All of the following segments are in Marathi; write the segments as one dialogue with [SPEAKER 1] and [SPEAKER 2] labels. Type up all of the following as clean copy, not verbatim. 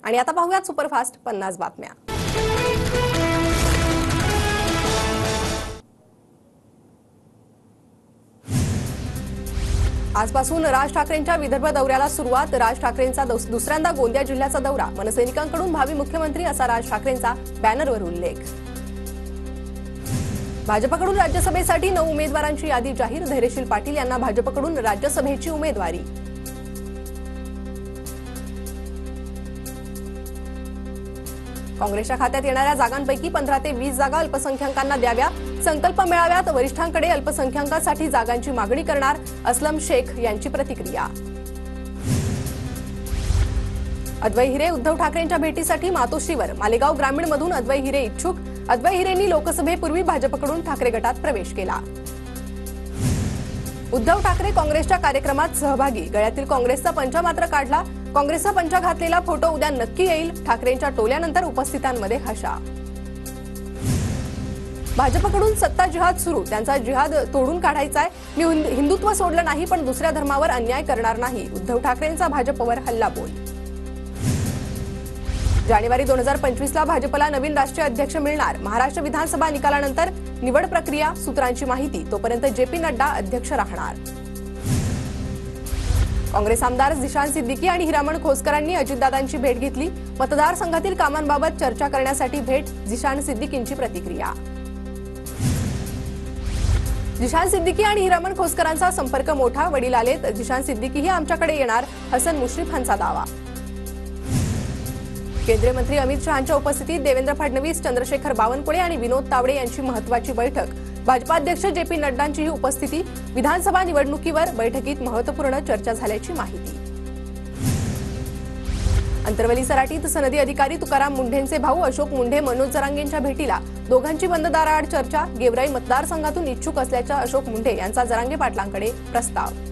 [SPEAKER 1] आणि आता पाहूयात सुपरफास्ट 50 बातम्या। आजपासून राज ठाकरेंच्या विदर्भ दौऱ्याला सुरुवात। राज ठाकरेंचा दुसऱ्यांदा गोंदिया जिल्ह्याचा दौरा। मनसैनिकांकडून भावी मुख्यमंत्री असा राज ठाकरेंचा बॅनरवर उल्लेख। भाजपकडून राज्यसभेसाठी 9 उमेदवारांची यादी जाहीर। धैर्यशील पाटील यांना भाजपकडून राज्यसभेची उमेदवारी। काँग्रेसच्या खात्यात येणाऱ्या जागांपैकी 15 ते 20 जागा अल्पसंख्याकांना द्याव्या। संकल्प मेळाव्यात वरिष्ठांकडे अल्पसंख्याकांसाठी जागांची मागणी करणार। अस्लम शेख यांची प्रतिक्रिया। अद्वै हिरे उद्धव ठाकरेंच्या भेटीसाठी मातोश्रीवर। मालेगाव ग्रामीणमधून अद्वै हिरे इच्छुक। अद्वै हिरेंनी लोकसभेपूर्वी भाजपकडून ठाकरे गटात प्रवेश केला। उद्धव ठाकरे काँग्रेसच्या कार्यक्रमात सहभागी। गळ्यातील काँग्रेसचा पंचा मात्र काढला। काँग्रेसचा पंचा घातलेला फोटो उद्या नक्की येईल। ठाकरेंच्या टोल्यानंतर उपस्थितांमध्ये हशा। भाजपकडून सत्ता जिहाद सुरू। त्यांचा जिहाद तोडून काढायचाय। मी हिंदुत्व सोडलं नाही पण दुसऱ्या धर्मावर अन्याय करणार नाही। उद्धव ठाकरेंचा भाजपवर हल्लाबोल। जानेवारी 2025 ला भाजपला नवीन राष्ट्रीय अध्यक्ष मिळणार। महाराष्ट्र विधानसभा निकालानंतर निवड प्रक्रिया सूत्रांची माहिती। तोपर्यंत जेपी नड्डा अध्यक्ष राहणार। काँग्रेस आमदार झिशान सिद्दीकी आणि हिरामण खोसकरांनी अजितदादांची भेट घेतली। मतदारसंघातील कामांबाबत चर्चा करण्यासाठी भेट। झिशान सिद्दीकींची प्रतिक्रिया। झिशान सिद्दीकी आणि हिरामण खोसकरांचा संपर्क मोठा। वडील आलेत, झिशान सिद्दीकीही आमच्याकडे येणार। हसन मुश्रीफांचा दावा। केंद्रीय मंत्री अमित शहांच्या उपस्थितीत देवेंद्र फडणवीस, चंद्रशेखर बावनकुळे आणि विनोद तावडे यांची महत्त्वाची बैठक। भाजपाध्यक्ष जेपी नड्डांचीही उपस्थिती। विधानसभा निवडणुकीवर बैठकीत महत्त्वपूर्ण चर्चा झाल्याची माहिती। अंतरवली सराटीत सनदी अधिकारी तुकाराम मुंढेंचे भाऊ अशोक मुंढे मनोज जरांगेंच्या भेटीला। दोघांची बंद दाराआड चर्चा। गेवराई मतदारसंघातून इच्छुक असल्याच्या अशोक मुंढे यांचा जरांगे पाटलांकडे प्रस्ताव।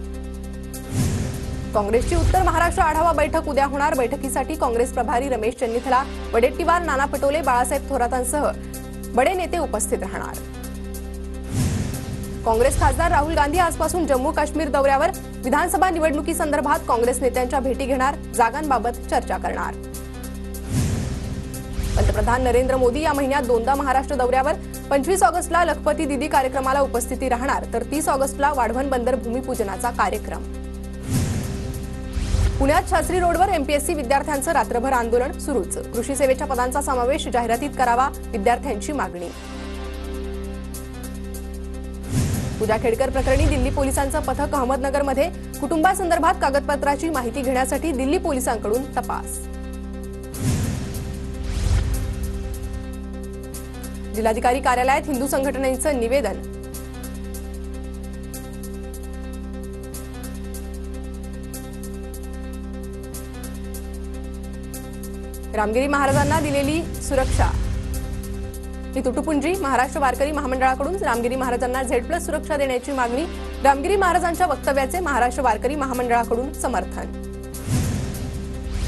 [SPEAKER 1] काँग्रेसची उत्तर महाराष्ट्र आढावा बैठक उद्या होणार। बैठकीसाठी काँग्रेस प्रभारी रमेश चन्नीथला, वडेट्टीवार, नाना पटोले, बाळासाहेब थोरातांसह बडे नेते उपस्थित राहणार। काँग्रेस खासदार राहुल गांधी आजपासून जम्मू काश्मीर दौऱ्यावर। विधानसभा निवडणुकीसंदर्भात काँग्रेस नेत्यांच्या भेटी घेणार। जागांबाबत चर्चा करणार। पंतप्रधान नरेंद्र मोदी या महिन्यात 2दा महाराष्ट्र दौऱ्यावर। 25 ऑगस्टला लखपती दिदी कार्यक्रमाला उपस्थिती राहणार, तर 30 ऑगस्टला वाढवण बंदर भूमिपूजनाचा कार्यक्रम। पुण्यात शास्त्री रोडवर एमपीएससी विद्यार्थ्यांचं रात्रभर आंदोलन सुरूच। कृषी सेवेच्या पदांचा समावेश जाहिरातीत करावा, विद्यार्थ्यांची मागणी। पूजा खेडकर प्रकरणी दिल्ली पोलिसांचं पथक अहमदनगरमध्ये। कुटुंबासंदर्भात कागदपत्राची माहिती घेण्यासाठी दिल्ली पोलिसांकडून तपास। जिल्हाधिकारी कार्यालयात हिंदू संघटनेचं निवेदन। रामगिरी महाराजांना दिलेली सुरक्षा ही तुटपुंजी। महाराष्ट्र वारकरी महामंडळाकडून रामगिरी महाराजांना Z+ सुरक्षा देण्याची मागणी। रामगिरी महाराजांच्या वक्तव्याचे महाराष्ट्र वारकरी महामंडळाकडून समर्थन।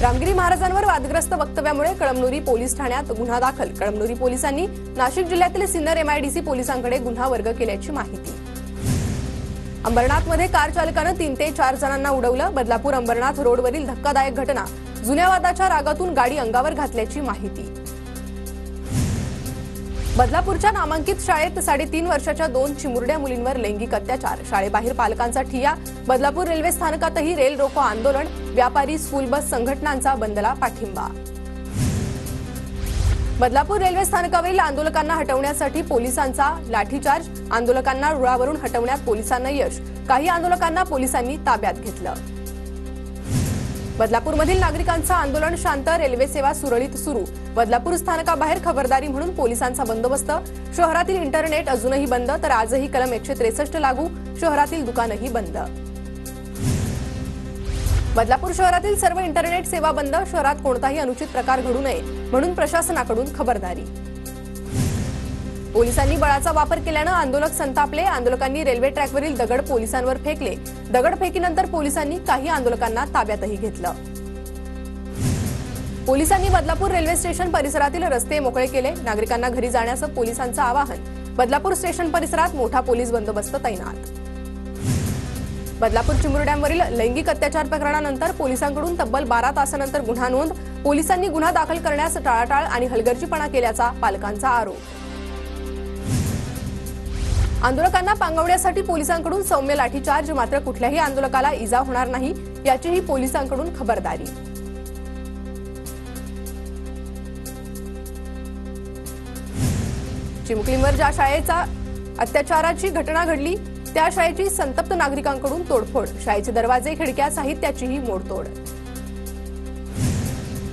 [SPEAKER 1] रामगिरी महाराजांवर वादग्रस्त वक्तव्यामुळे कळमनुरी पोलीस ठाण्यात गुन्हा दाखल। कळमनुरी पोलिसांनी नाशिक जिल्ह्यातील सिन्नर MIDC पोलिसांकडे गुन्हा वर्ग केल्याची माहिती। अंबरनाथमध्ये कार चालकानं 3 ते 4 जणांना उडवलं। बदलापूर अंबरनाथ रोडवरील धक्कादायक घटना। जुन्या वादाच्या रागातून गाडी अंगावर घातल्याची माहिती। बदलापूरच्या नामांकित शाळेत 3.5 वर्षाच्या 2 चिमुरड्या मुलींवर लैंगिक अत्याचार। शाळेबाहेर पालकांचा ठिय्या। बदलापूर रेल्वे स्थानकातही रेल रोको आंदोलन। व्यापारी, स्कूल बस संघटनांचा बंदला पाठिंबा। बदलापूर रेल्वे स्थानकावरील आंदोलकांना हटवण्यासाठी पोलिसांचा लाठीचार्ज। आंदोलकांना रुळावरून हटवण्यात पोलिसांना यश। काही आंदोलकांना पोलिसांनी ताब्यात घेतलं। बदलापूरमधील नागरिकांचं आंदोलन शांत। रेल्वे सेवा सुरळीत सुरू। बदलापूर स्थानकाबाहेर खबरदारी म्हणून पोलिसांचा बंदोबस्त। शहरातील इंटरनेट अजूनही बंद, तर आजही कलम 163 लागू। शहरातील दुकानंही बंद। बदलापूर शहरातील सर्व इंटरनेट सेवा बंद। शहरात कोणताही अनुचित प्रकार घडू नये म्हणून प्रशासनाकडून खबरदारी। पोलिसांनी बळाचा वापर केल्यानं आंदोलक संतापले। आंदोलकांनी रेल्वे ट्रॅकवरील दगड पोलिसांवर फेकले। दगडफेकीनंतर पोलिसांनी काही आंदोलकांना ताब्यातही घेतलं। पोलिसांनी बदलापूर रेल्वे स्टेशन परिसरातील रस्ते मोकळे केले। नागरिकांना घरी जाण्याचं पोलिसांचं आवाहन। बदलापूर स्टेशन परिसरात मोठा पोलीस बंदोबस्त तैनात। बदलापूर चिमुरड्यांवरील लैंगिक अत्याचार प्रकरणानंतर पोलिसांकडून तब्बल 12 तासानंतर गुन्हा नोंद। पोलिसांनी गुन्हा दाखल करण्यास टाळाटाळ आणि हलगर्जीपणा केल्याचा पालकांचा आरोप। आंदोलकांना पांगवण्यासाठी पोलिसांकडून सौम्य लाठीचार्ज, मात्र कुठल्याही आंदोलकाला इजा होणार नाही याचीही पोलिसांकडून खबरदारी। चिमुकलींवर ज्या शाळेचा अत्याचाराची घटना घडली त्या शाळेची संतप्त नागरिकांकडून तोडफोड, शाळेचे दरवाजे, खिडक्या, साहित्याचीही मोडतोड।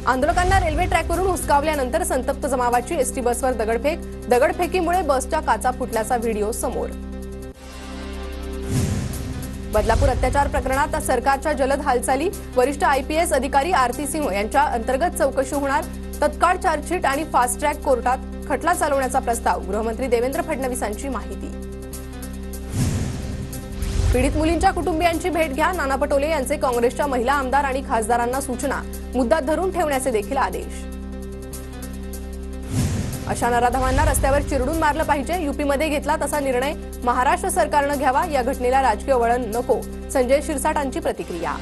[SPEAKER 1] आंदोलकांना रेल्वे ट्रॅकवरून हुसकावल्यानंतर संतप्त जमावाची एसटी बसवर दगडफेकीमुळे बसच्या काचा फुटल्याचा व्हिडिओ समोर। बदलापूर अत्याचार प्रकरणात सरकारच्या जलद हालचाली, वरिष्ठ IPS अधिकारी आरती सिंह यांच्या अंतर्गत चौकशी होणार, तत्काळ चार्जशीट आणि फास्ट ट्रॅक कोर्टात खटला चालवण्याचा प्रस्ताव, गृहमंत्री देवेंद्र फडणवीसांची माहिती। पीडित मुलींच्या कुटुंबियांची भेट घ्या, नाना पटोले यांचे काँग्रेसच्या महिला आमदार आणि खासदारांना सूचना, मुद्दा धरून ठेवण्याचे देखील आदेश। अशा नराधमांना रस्त्यावर चिरडून मारलं पाहिजे, यूपीमध्ये घेतला तसा निर्णय महाराष्ट्र सरकारनं घ्यावा, या घटनेला राजकीय वळण नको, संजय शिरसाटांची प्रतिक्रिया।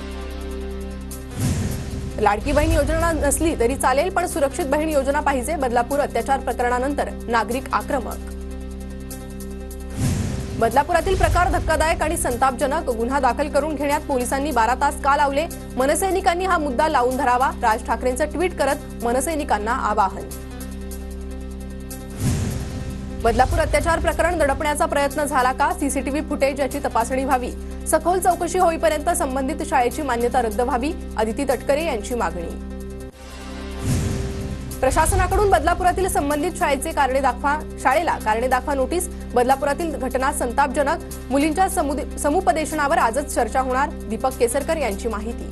[SPEAKER 1] लाडकी बहीण योजना नसली तरी चालेल, पण सुरक्षित बहीण योजना पाहिजे, बदलापूर अत्याचार प्रकरणानंतर नागरिक आक्रमक। बदलापुरातील प्रकार धक्कादायक आणि संतापजनक, गुन्हा दाखल करून घेण्यात पोलिसांनी 12 तास का लावले, मनसैनिकांनी हा मुद्दा लावून धरावा, राज ठाकरेंचं ट्विट करत मनसैनिकांना आवाहन। बदलापूर अत्याचार प्रकरण दडपण्याचा प्रयत्न झाला का, सीसीटीव्ही फुटेज याची तपासणी व्हावी, सखोल चौकशी होईपर्यंत संबंधित शाळेची मान्यता रद्द व्हावी, अदिती तटकरे यांची मागणी। प्रशासनाकडून बदलापुरातील संबंधित शाळेला कारणे दाखवा नोटीस, बदलापुरातील घटना संतापजनक, मुलींच्या समुपदेशनावर आजच चर्चा होणार, दीपक केसरकर यांची माहिती।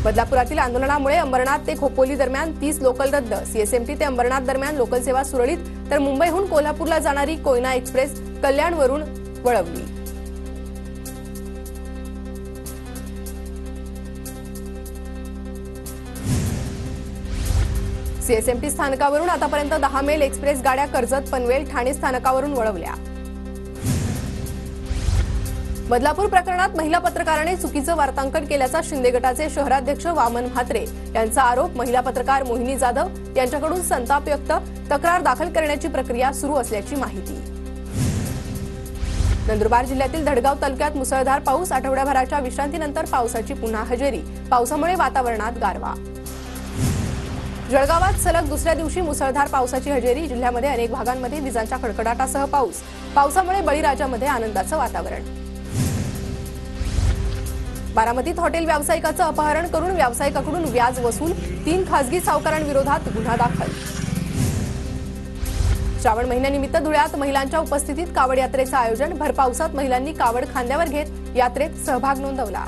[SPEAKER 1] बदलापुरातील आंदोलनामुळे अंबरनाथ ते खोपोली दरम्यान 30 लोकल रद्द, CSMT ते अंबरनाथ दरम्यान लोकल सेवा सुरळीत, तर मुंबईहून कोल्हापूरला जाणारी कोयना एक्सप्रेस कल्याणवरून वळवली। CSMT स्थानकावरून आतापर्यंत 10 मेल एक्सप्रेस गाड्या कर्जत, पनवेल, ठाणे स्थानकावरून वळवल्या। बदलापूर प्रकरणात महिला पत्रकाराने चुकीचं वार्तांकन केल्याचा शिंदे गटाचे शहराध्यक्ष वामन म्हात्रे यांचा आरोप, महिला पत्रकार मोहिनी जाधव यांच्याकडून संताप व्यक्त, तक्रार दाखल करण्याची प्रक्रिया सुरू असल्याची माहिती। नंदुरबार जिल्ह्यातील धडगाव तालुक्यात मुसळधार पाऊस, आठवड्याभराच्या विश्रांतीनंतर पावसाची पुन्हा हजेरी, पावसामुळे वातावरणात गारवा। जळगावात सलग दुसऱ्या दिवशी मुसळधार पावसाची हजेरी, जिल्ह्यामध्ये अनेक भागांमध्ये विजांच्या कडकडाटासह पावसामुळे बळीराजामध्ये आनंदाचं वातावरण। बारामतीत हॉटेल व्यावसायिकाचं अपहरण करून व्यावसायिकाकडून व्याज वसूल, 3 खासगी सावकारांविरोधात गुन्हा दाखल। श्रावण महिन्यानिमित्त धुळ्यात महिलांच्या उपस्थितीत कावड यात्रेचं आयोजन, भर पावसात महिलांनी कावड खांद्यावर घेत यात्रेत सहभाग नोंदवला।